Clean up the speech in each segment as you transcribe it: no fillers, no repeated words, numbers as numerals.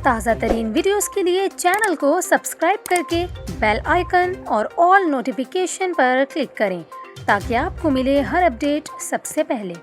تازہ ترین ویڈیوز کے لیے چینل کو سبسکرائب کر کے بیل آئیکن اور آل نوٹیفیکیشن پر کلک کریں تاکہ آپ کو ملے ہر اپڈیٹ سب سے پہلے۔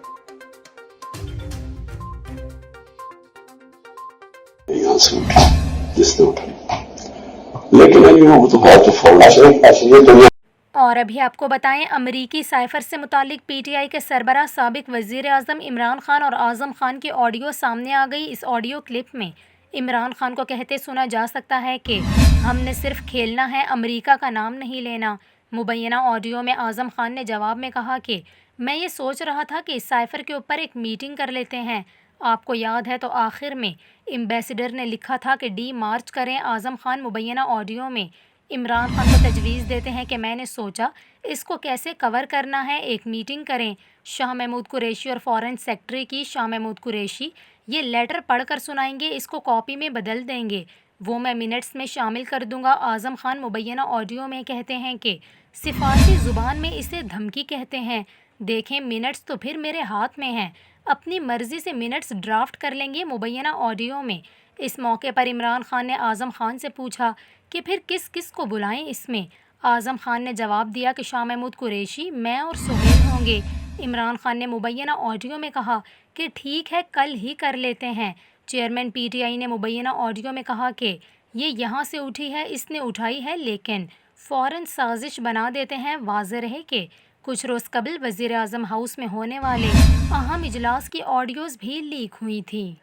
اور ابھی آپ کو بتائیں، امریکی سائفر سے متعلق پی ٹی آئی کے سربراہ سابق وزیر اعظم عمران خان اور اعظم خان کی آڈیو سامنے آ گئی۔ اس آڈیو کلپ میں عمران خان کو کہتے سنا جا سکتا ہے کہ ہم نے صرف کھیلنا ہے، امریکہ کا نام نہیں لینا۔ مبینہ آڈیو میں اعظم خان نے جواب میں کہا کہ میں یہ سوچ رہا تھا کہ سائفر کے اوپر ایک میٹنگ کر لیتے ہیں۔ آپ کو یاد ہے تو آخر میں ایمبیسڈر نے لکھا تھا کہ ڈی مارچ کریں۔ اعظم خان مبینہ آڈیو میں عمران خان کو تجویز دیتے ہیں کہ میں نے سوچا اس کو کیسے کور کرنا ہے، ایک میٹنگ کریں۔ شاہ محمود قریشی اور فارن سیکرٹری کی شاہ محمود قریشی یہ لیٹر پڑھ کر سنائیں گے، اس کو کاپی میں بدل دیں گے، وہ میں منٹس میں شامل کر دوں گا۔ اعظم خان مبینہ آڈیو میں کہتے ہیں کہ سفارتی زبان میں اسے دھمکی کہتے ہیں۔ دیکھیں، منٹس تو پھر میرے ہاتھ میں ہیں، اپنی مرضی سے منٹس ڈرافٹ کر لیں گے۔ مبینہ آڈیو میں اس موقع پر عمران خان نے اعظم خان سے پوچھا کہ پھر کس کس کو بلائیں اس میں۔ اعظم خان نے جواب دیا کہ شاہ محمود قریشی، میں اور سہیل ہوں گے۔ عمران خان نے مبینہ آڈیو میں کہا کہ ٹھیک ہے، کل ہی کر لیتے ہیں۔ چیئرمین پی ٹی آئی نے مبینہ آڈیو میں کہا کہ یہ یہاں سے اٹھی ہے، اس نے اٹھائی ہے، لیکن فوراً سازش بنا دیتے ہیں۔ واضح رہے کہ کچھ روز قبل وزیر اعظم ہاؤس میں ہونے والے اہم اجلاس کی آڈیوز بھی لیک ہوئی تھی۔